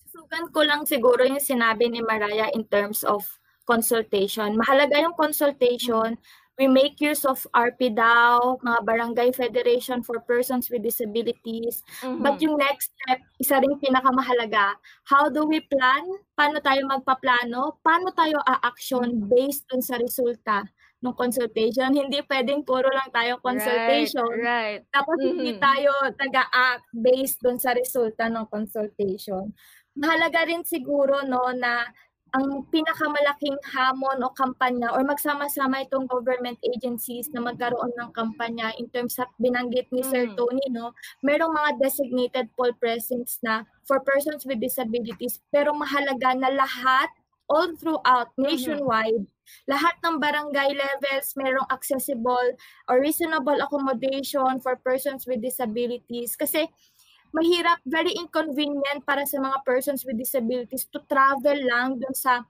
Susugan ko lang siguro yung sinabi ni Mariah in terms of consultation. Mahalaga yung consultation. We make use of RPDAO, mga Barangay Federation for Persons with Disabilities. But yung next step, isa ring pinakamahalaga, how do we plan? Paano tayo magpaplano? Paano tayo a-action based dun sa resulta ng consultation? Hindi pwedeng puro lang tayo consultation. Right. Tapos hindi tayo taga-act based dun sa resulta ng consultation. Mahalaga rin siguro na ang pinakamalaking hamon o kampanya or magsama-sama itong government agencies na magkaroon ng kampanya in terms of binanggit ni Sir Tony, merong mga designated poll precincts na for persons with disabilities, pero mahalaga na lahat, all throughout, nationwide, lahat ng barangay levels merong accessible or reasonable accommodation for persons with disabilities. Kasi mahirap, very inconvenient para sa mga persons with disabilities to travel lang dun sa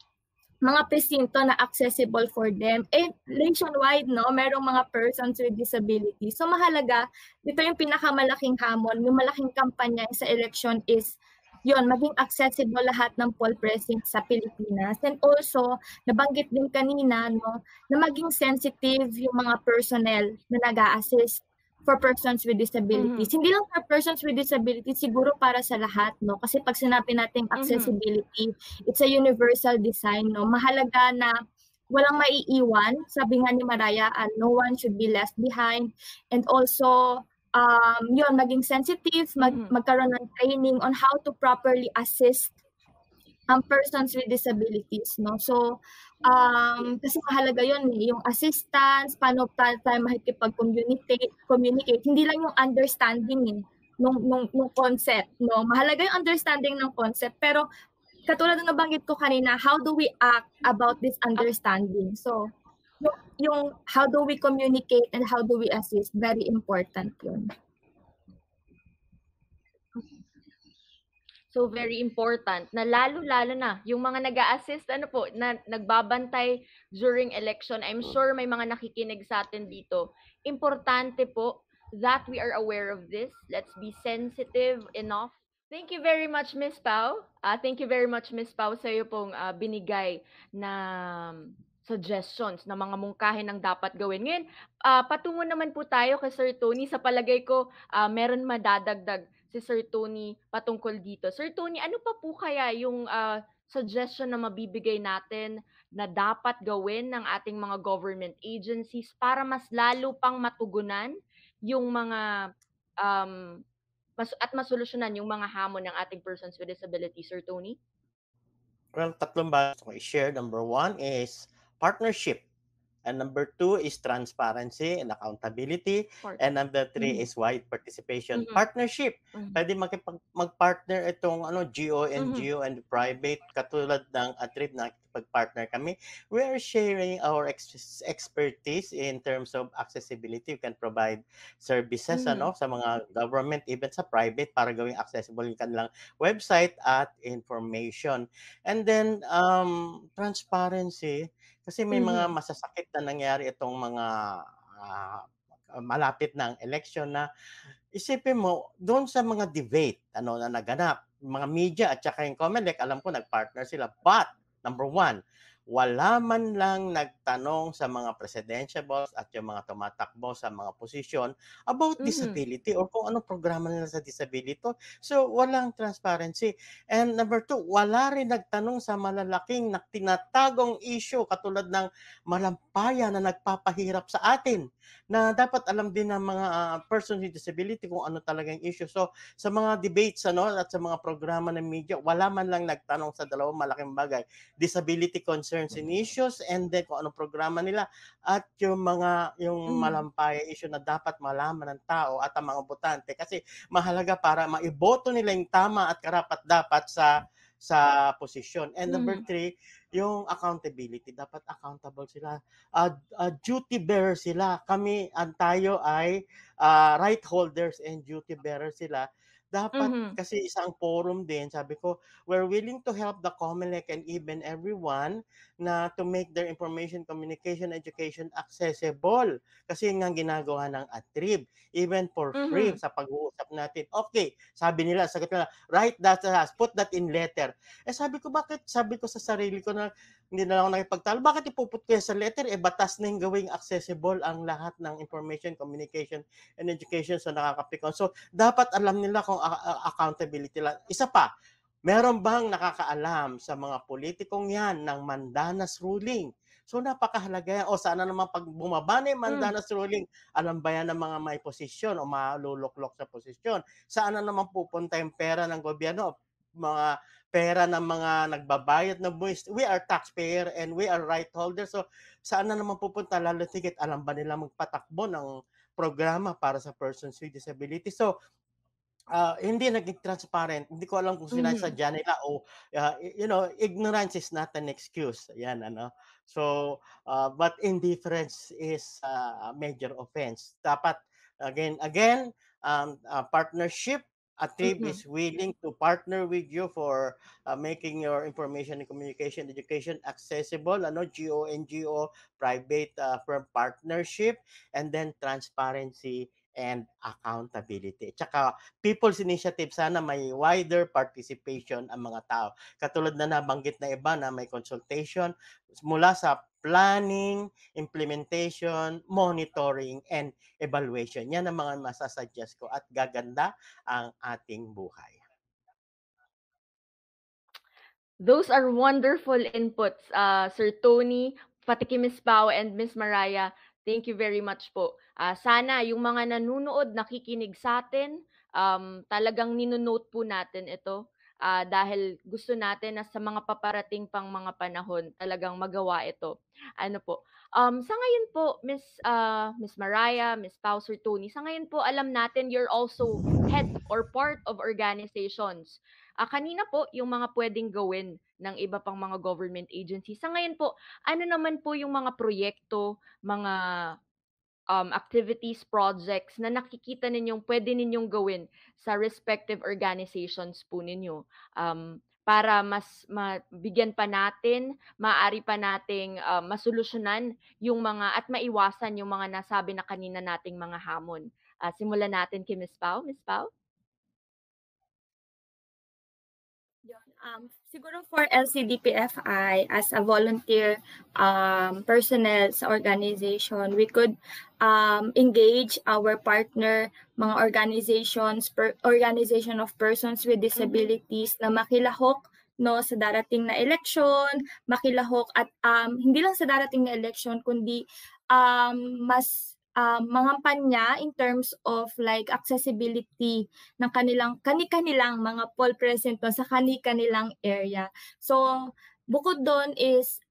mga presinto na accessible for them. Nationwide, merong mga persons with disabilities. So mahalaga, dito yung pinakamalaking hamon, yung malaking kampanya sa election is yun, maging accessible lahat ng poll precincts sa Pilipinas. And also, nabanggit din kanina, na maging sensitive yung mga personnel na nag-a-assist for persons with disabilities. Hindi lang for persons with disabilities, siguro para sa lahat, Kasi pag sinabi natin accessibility, it's a universal design, Mahalaga na walang maiiwan. Sabi nga ni Mariah, no one should be left behind. And also, yun, maging sensitive, magkaroon ng training on how to properly assist persons with disabilities, So, kasi mahalaga yun, yung assistance, paano tayo makikipag-communicate, hindi lang yung understanding nung concept, Mahalaga yung understanding ng concept, pero katulad ng nabanggit ko kanina, how do we act about this understanding? So, yung how do we communicate and how do we assist, very important yun. So, very important na lalo-lalo na yung mga nag-a-assist, na nagbabantay during election. I'm sure may mga nakikinig sa atin dito. Importante po that we are aware of this. Let's be sensitive enough. Thank you very much, Ms. Pao. Thank you very much, Ms. Pao, sa iyo pong binigay na suggestions na mga mungkahin ng dapat gawin. Ngayon, patungo naman po tayo kay Sir Tony. Sa palagay ko, meron madadagdag si Sir Tony patungkol dito. Sir Tony, ano pa po kaya yung suggestion na mabibigay natin na dapat gawin ng ating mga government agencies para mas lalo pang matugunan yung mga at masolusyonan yung mga hamon ng ating persons with disability, Sir Tony? Well, tatlong bagay ko i-share. Number 1 is partnership. And number 2 is transparency and accountability. And number 3 is wide participation. Partnership. Pwede mag-partner itong GO, NGO, and private. Katulad ng trip na pag-partner kami. We are sharing our expertise in terms of accessibility. We can provide services sa mga government, even sa private, para gawing accessible yung kanilang website at information. And then, transparency. Kasi may mga masasakit na nangyari itong mga malapit ng election na isipin mo, doon sa mga debate na naganap, mga media at saka yung COMELEC, alam ko nag-partner sila. But, number 1, wala man lang nagtanong sa mga presidential boss at yung mga tumatakbo sa mga posisyon about disability or kung anong programa nila sa disability. So, walang transparency. And number 2, wala rin nagtanong sa malalaking tinatagong issue katulad ng malampayan na nagpapahirap sa atin na dapat alam din ng mga person with disability kung ano talagang issue. So, sa mga debates at sa mga programa ng media, wala man lang nagtanong sa dalawang malaking bagay, disability concerns and issues, and then kung anong programa nila at yung malampaya issue na dapat malaman ng tao at ang mga botante kasi mahalaga para maiboto nila yung tama at karapat-dapat sa posisyon. And number 3, yung accountability. Dapat accountable sila. Duty bearer sila. Tayo ay right holders and duty bearer sila. Dapat kasi isang forum din, sabi ko, we're willing to help the COMELEC and even everyone na to make their information, communication, education accessible. Kasi yun nga ginagawa ng ATRIB. Even for free sa pag-uusap natin. Okay, sabi nila, sagot nila, write that, put that in letter. Sabi ko, bakit? Sabi ko sa sarili ko na hindi na lang ako nakipagtalo. Bakit ipuput ko sa letter? Batas na yung gawing accessible ang lahat ng information, communication, and education sa nakakapikon. So, dapat alam nila kung accountability lang. Isa pa, meron bang nakakaalam sa mga politikong yan ng Mandanas ruling? So, napakahalaga yan. O sana naman pag bumaba na yung Mandanas ruling, alam ba yan ng mga may posisyon o maluluklok sa posisyon? Saan na naman pupunta yung pera ng gobyerno? Mga pera ng mga nagbabayad na buwis. We are taxpayer and we are right holders. So, saan na naman pupunta? Lalo tigit, alam ba nila magpatakbo ng programa para sa persons with disability? So, hindi naging transparent. Hindi ko alam kung sinasadya nila o, ignorance is not an excuse. Yan, So, but indifference is a major offense. Dapat, again, partnership. ATRIB is willing to partner with you for making your information and communication education accessible, GO, NGO, private firm partnership, and then transparency and accountability. Tsaka people's initiative, sana may wider participation ang mga tao. Katulad na nabanggit na iba na may consultation mula sa planning, implementation, monitoring, and evaluation. Yan ang mga masasuggest ko at gaganda ang ating buhay. Those are wonderful inputs, Sir Tony, pati kay Miss Pao and Miss Mariah. Thank you very much po. Sana yung mga nanonood, nakikinig sa atin, talagang ninonote po natin ito dahil gusto natin na sa mga paparating pang mga panahon talagang magawa ito. Sa ngayon po, Miss Mariah, Miss Pao, Sir Tony, sa ngayon po alam natin you're also head or part of organizations. Kanina po yung mga pwedeng gawin ng iba pang mga government agencies. Sa ngayon po, ano naman po yung mga proyekto, mga activities, projects na nakikita ninyong pwede ninyong gawin sa respective organizations po ninyo para mas mabigyan pa natin, maaari pa nating masolusyonan yung mga at maiwasan yung mga nasabi na kanina nating mga hamon. Simulan natin kay Miss Pao. Miss Pao? Siguro for LCDPFI, as a volunteer personnel sa organization, we could engage our partner, mga organization of persons with disabilities na makilahok sa darating na eleksyon, makilahok at hindi lang sa darating na eleksyon kundi mas mangampanya in terms of like accessibility ng kanilang mga poll present sa kanilang area. So bukod doon is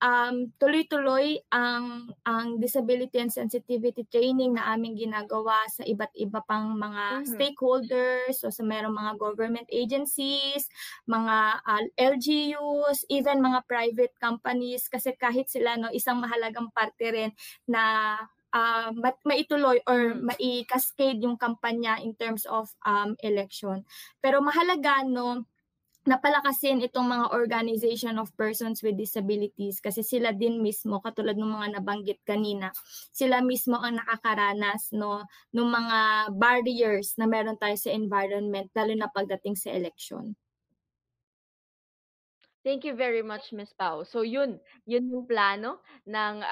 tuloy-tuloy ang disability and sensitivity training na aming ginagawa sa iba't iba pang mga stakeholders, so sa merong mga government agencies, mga LGUs, even mga private companies, kasi kahit sila isang mahalagang parte rin na maituloy or mai-cascade yung kampanya in terms of election. Pero mahalaga napalakasin itong mga organization of persons with disabilities kasi sila din mismo, katulad ng mga nabanggit kanina, sila mismo ang nakakaranas ng mga barriers na meron tayo sa environment, lalo na pagdating sa election. Thank you very much, Ms. Pao. So yun yung plano ng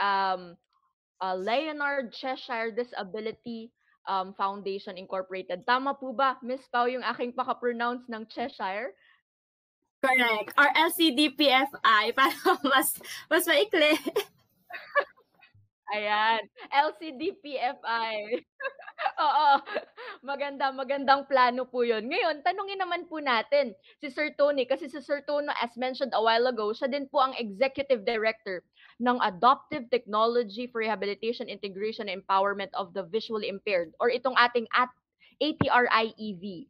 Leonard Cheshire Disability Foundation Incorporated. Tama po ba, Ms. Pao, yung aking paka-pronounce ng Cheshire? Correct. Or LCDPFI, para mas maikli. Ayan, LCDPFI. Oo, magandang plano po yun. Ngayon, tanungin naman po natin si Sir Tony, kasi si Sir Tony, as mentioned a while ago, siya din po ang Executive Director ng Adoptive Technology for Rehabilitation, Integration, and Empowerment of the Visually Impaired, or itong ating ATRIEV.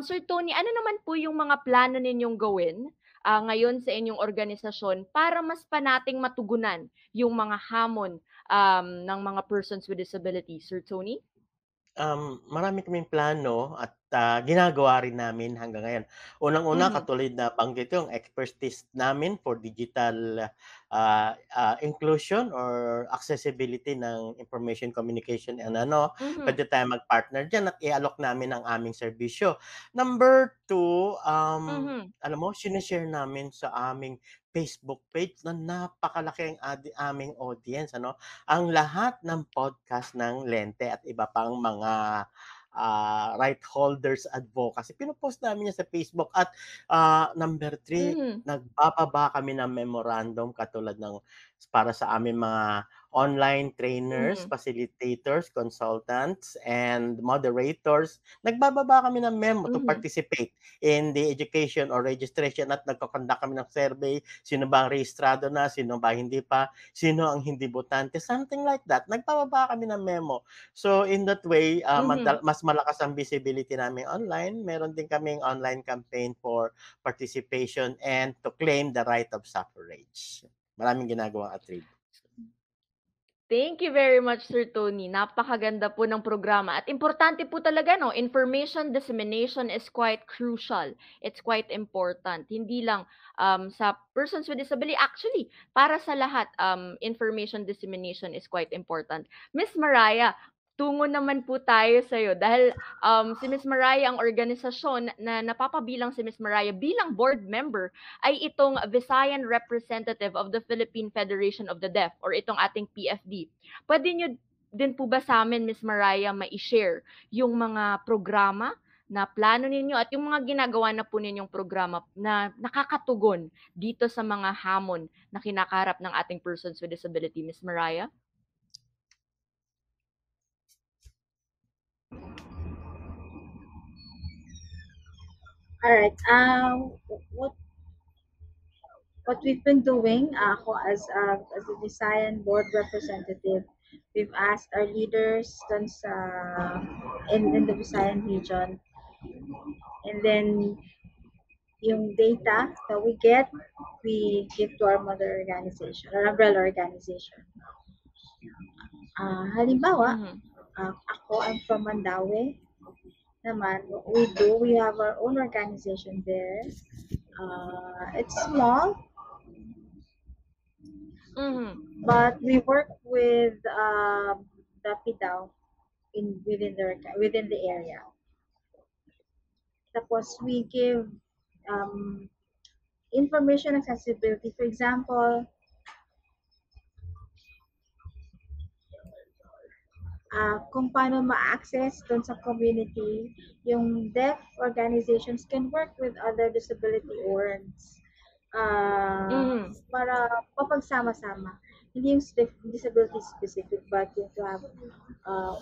Sir Tony, ano naman po yung mga plano ninyong gawin ngayon sa inyong organisasyon para mas nating matugunan yung mga hamon ng mga persons with disabilities, Sir Tony? Marami kaming plano at ginagawa rin namin hanggang ngayon. Unang-una, katulad na banggit yung expertise namin for digital inclusion or accessibility ng information communication and pwede tayo mag-partner dyan at i-alok namin ang aming serbisyo. Number 2, alam mo, sinishare namin sa aming Facebook page na napakalaki ang aming audience. Ang lahat ng podcast ng Lente at iba pang mga right holders advocacy, pinopost namin yan sa Facebook. At number 3, nagbababa kami ng memorandum katulad ng para sa aming mga online trainers, facilitators, consultants, and moderators. Nagbababa kami ng memo to participate in the education or registration at nagko-conduct kami ng survey. Sino ba ang rehistrado na? Sino ba hindi pa? Sino ang hindi botante? Something like that. Nagbababa kami ng memo. So in that way, mas malakas ang visibility namin online. Meron din kaming online campaign for participation and to claim the right of suffrage. Maraming ginagawang attribute. Thank you very much, Sir Tony. Napakaganda po ng programa. At importante po talaga, information dissemination is quite crucial. It's quite important. Hindi lang sa persons with disability. Actually, para sa lahat, information dissemination is quite important. Miss Mariah, tungo naman po tayo sa iyo dahil si Miss Mariah, ang organisasyon na napapabilang si Miss Mariah bilang board member ay itong Visayan Representative of the Philippine Federation of the Deaf, or itong ating PFD. Pwede nyo din po ba sa amin, Miss Mariah, ma-share yung mga programa na plano ninyo at yung mga ginagawa na po ninyong programa na nakakatugon dito sa mga hamon na kinakaharap ng ating persons with disability, Miss Mariah? All right. What we've been doing, ako as a Visayan board representative, we've asked our leaders in the Visayan region, and then yung data that we get, we give to our mother organization or umbrella organization. Halimbawa, ako, I'm from Mandaue. Naman, we have our own organization there. It's small, but we work with the PIDAW within the area. Tapos we give information accessibility. For example, kung paano ma-access doon sa community, yung deaf organizations can work with other disability orgs para mapagsama-sama. Hindi yung disability specific, but you to have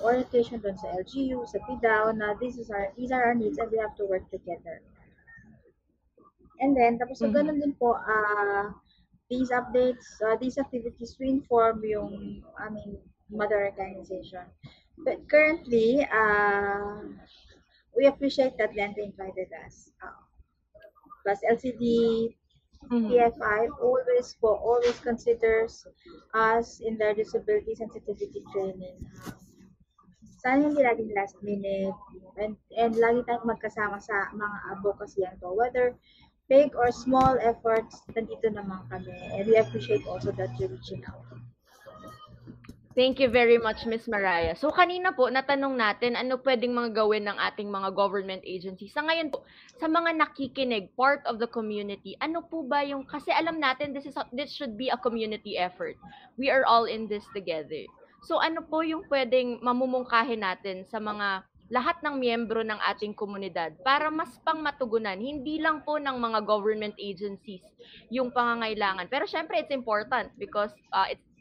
orientation doon sa LGU, sa PDAO, na these are our needs and we have to work together. And then, tapos so ganun din po, these updates, these activities to inform yung aming mother organization. But currently, we appreciate that Lente invited us. Plus LCD, PFI always considers us in their disability sensitivity training. Sana hindi laging last minute and lagi tayong magkasama sa mga advocacy to. Whether big or small efforts, nandito naman kami. And we appreciate also that you're reaching out. Thank you very much, Miss Mariah. So kanina po, natanong natin ano pwedeng mga gawin ng ating mga government agencies. Sa ngayon po, sa mga nakikinig, part of the community, ano po ba yung, kasi alam natin this should be a community effort. We are all in this together. So ano po yung pwedeng mamumungkahin natin sa mga lahat ng miyembro ng ating komunidad para mas pangmatugunan, hindi lang po ng mga government agencies yung pangangailangan. Pero syempre, it's important because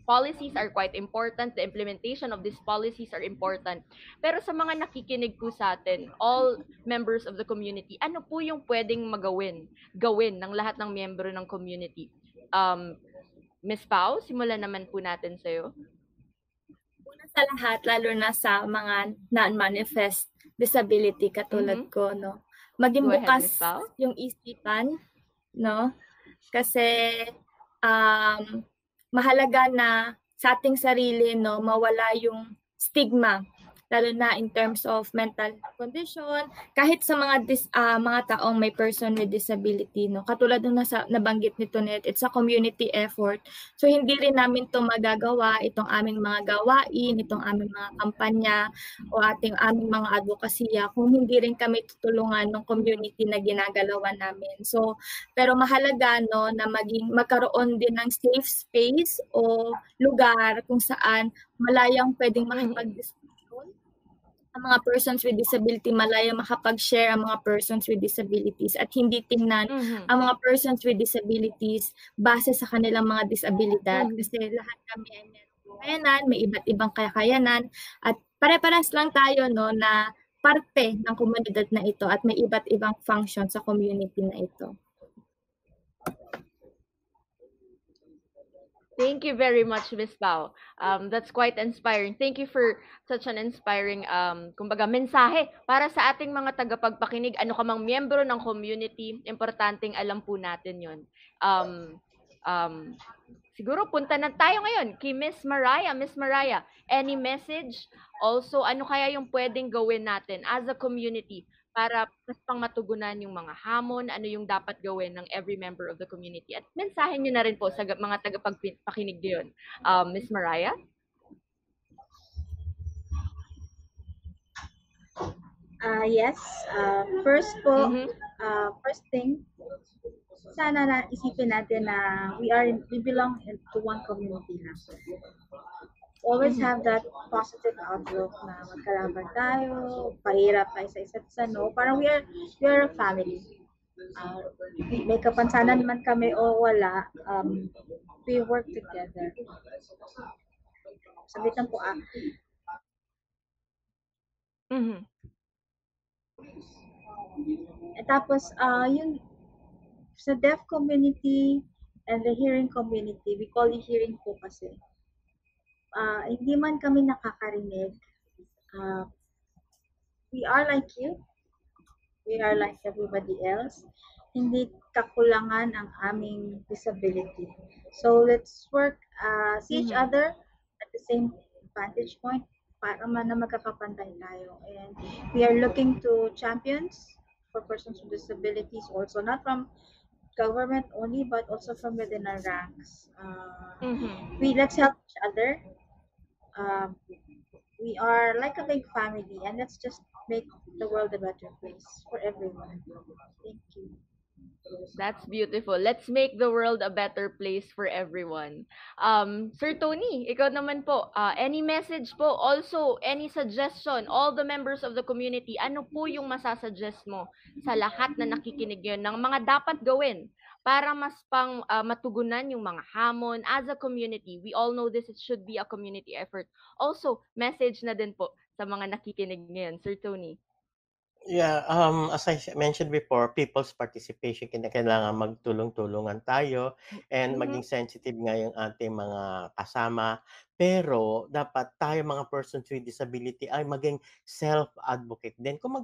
policies are quite important. The implementation of these policies are important. Pero sa mga nakikinig po sa atin, all members of the community, ano po yung pwedeng gawin ng lahat ng miyembro ng community? Ms. Pao, simulan naman po natin sa'yo. Una sa lahat, lalo na sa mga non-manifest disability katulad ko, no? Maging bukas yung isipan, no? Kasi mahalaga na sa ating sarili, no, mawala yung stigma, lalo na in terms of mental condition, kahit sa mga taong may person with disability, no. Katulad ng nabanggit ni Tonet, it's a community effort. So hindi rin namin 'to magagawa, itong aming mga gawain, itong aming mga kampanya o aming mga advokasya kung hindi rin kami tutulungan ng community na ginagalawan namin. So pero mahalaga, no, na magkaroon din ng safe space o lugar kung saan malayang pwedeng makipag-discuss ang mga persons with disability, malaya makapag-share ang mga persons with disabilities at hindi tingnan ang mga persons with disabilities base sa kanilang mga disabilidad. Kasi lahat kami ay may kakayanan, may iba't ibang kakayanan at pare-pares lang tayo, no, na parte ng komunidad na ito at may iba't ibang function sa community na ito. Thank you very much, Ms. Pao. That's quite inspiring. Thank you for such an inspiring, kumbaga, mensahe para sa ating mga tagapagpakinig. Ano ka mang miyembro ng community, importanteng alam po natin yun. Siguro punta na tayo ngayon kay Miss Mariah. Miss Mariah, any message? Also, ano kaya yung pwedeng gawin natin as a community para mas pangmatugunan yung mga hamon, ano yung dapat gawin ng every member of the community. At mensahe nyo na rin po sa mga tagapagpakinig yun. Ms. Mariah? Yes. First po, first thing, sana na isipin natin na we belong to one community na. Always have that positive outlook na magkalaban tayo, pahirap tayo sa isa't isa, no? Parang we are a family. May kapansanan man kami o wala, we work together. Sabitan po Tapos, yung sa deaf community and the hearing community, we call it hearing po kasi. Hindi man kami nakakarinig. We are like you. We are like everybody else. Hindi kakulangan ang aming disability. So let's work, see each other at the same vantage point para man na magkakapantay tayo. And we are looking to champions for persons with disabilities also, not from government only, but also from within our ranks. Let's help each other. We are like a big family, and let's just make the world a better place for everyone. Thank you. That's beautiful. Let's make the world a better place for everyone. Sir Tony, ikaw naman po, any message po, also any suggestion, all the members of the community, ano po yung masasuggest mo sa lahat na nakikinig yun ng mga dapat gawin para mas matugunan yung mga hamon as a community? We all know this should be a community effort. Also, message na din po sa mga nakikinig ngayon, Sir Tony. Yeah, as I mentioned before, people's participation, kailangan magtulong-tulungan tayo and maging sensitive nga yung ating mga kasama. Pero dapat tayo mga persons with disability ay maging self-advocate din. Kung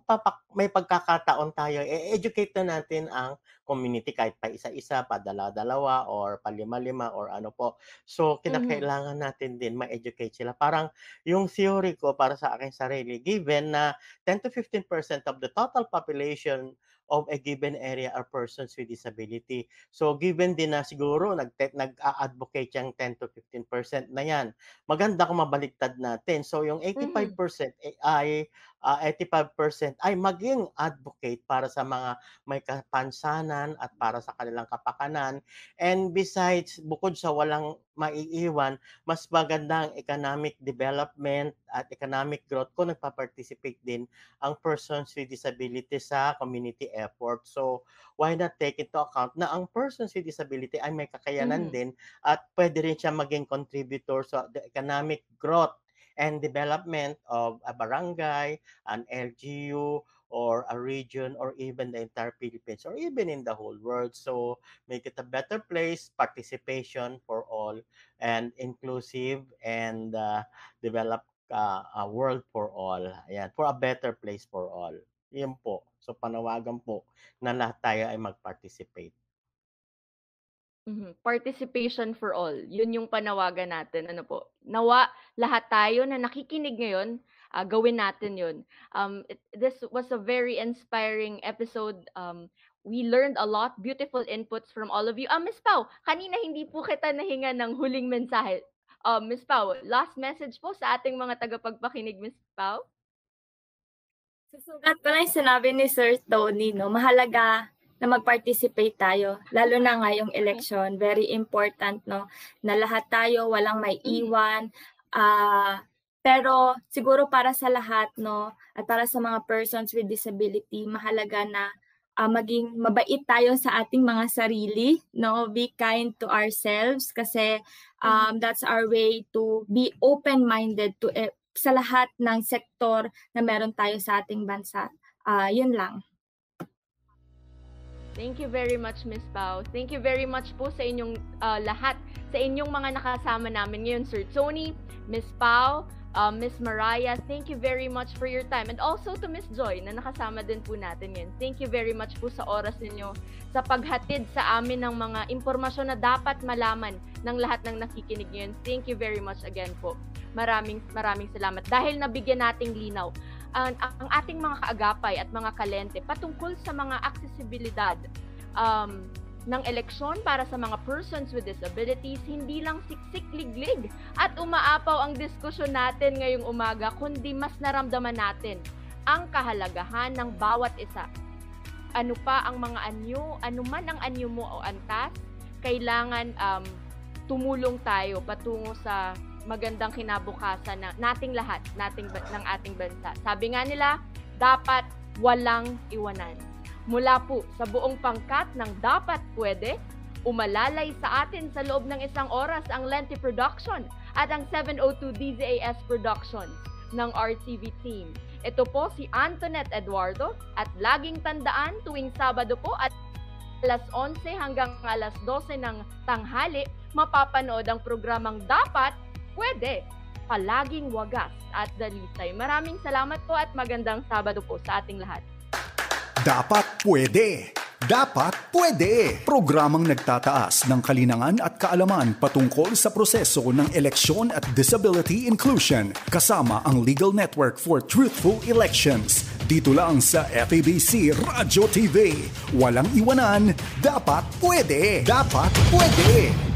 may pagkakataon tayo, educate na natin ang community kahit pa isa-isa, padala-dalawa, or palima-lima, or ano po. So, kinakailangan natin din ma-educate sila. Parang yung theory ko para sa aking sarili, given na 10 to 15% of the total population of a given area are persons with disability. So given din na siguro nag-advocate yung 10 to 15% na yan, maganda kung mabaliktad natin. So yung 85% ay 85% ay maging advocate para sa mga may kapansanan at para sa kanilang kapakanan. And besides, bukod sa walang maiiwan, mas maganda ang economic development at economic growth kung nagpa-participate din ang persons with disability sa community effort. So, why not take into account na ang persons with disability ay may kakayanan din at pwede rin siya maging contributor sa the economic growth and development of a barangay, an LGU, or a region, or even the entire Philippines, or even in the whole world. So, make it a better place, participation for all, and inclusive, and develop a world for all. Ayan, for a better place for all. Yan po. So, panawagan po na lahat tayo ay mag-participate. Participation for all. Yun yung panawagan natin. Ano po? Nawa lahat tayo na nakikinig ngayon, gawin natin yun. This was a very inspiring episode. We learned a lot, beautiful inputs from all of you. Miss Pau, kanina hindi po kita nahinga ng huling mensahe. Miss Pau, last message po sa ating mga tagapagpakinig, Miss Pau? Susugat ko lang yung sinabi ni Sir Tony, no? Mahalaga na mag-participate tayo, lalo na ngayong election. Very important, no? Na lahat tayo, walang may iwan. Pero siguro para sa lahat, no? At para sa mga persons with disability, mahalaga na maging mabait tayo sa ating mga sarili, no? Be kind to ourselves kasi that's our way to be open-minded to sa lahat ng sektor na meron tayo sa ating bansa. Yun lang. Thank you very much, Miss Pau. Thank you very much po sa inyong lahat, sa inyong mga nakasama namin ngayon, Sir Tony, Miss Pau, Miss Mariah. Thank you very much for your time. And also to Miss Joy na nakasama din po natin ngayon. Thank you very much po sa oras ninyo, sa paghatid sa amin ng mga impormasyon na dapat malaman ng lahat ng nakikinig ngayon. Thank you very much again po. Maraming salamat dahil nabigyan nating linaw ang ating mga kaagapay at mga kalente patungkol sa mga aksesibilidad ng eleksyon para sa mga persons with disabilities. Hindi lang siksik-liglig at umaapaw ang diskusyon natin ngayong umaga, kundi mas naramdaman natin ang kahalagahan ng bawat isa. Ano pa ang mga anyo, ano man ang anyo mo o antas, kailangan tumulong tayo patungo sa magandang kinabukasan na nating lahat, ng ating bansa. Sabi nga nila, dapat walang iwanan. Mula po sa buong pangkat ng Dapat Pwede, umalalay sa atin sa loob ng isang oras ang Lenti Production at ang 702 DZAS Productions ng RTV team. Ito po si Antoinette Eduardo at laging tandaan tuwing Sabado po at alas 11 hanggang alas 12 ng tanghali, mapapanood ang programang Dapat Pwede, palaging wagas at dalisay. Maraming salamat po at magandang Sabado po sa ating lahat. Dapat Pwede! Dapat Pwede! Programang nagtataas ng kalinangan at kaalaman patungkol sa proseso ng eleksyon at disability inclusion kasama ang Legal Network for Truthful Elections. Dito lang sa FABC Radio TV. Walang iwanan, Dapat Pwede! Dapat Pwede!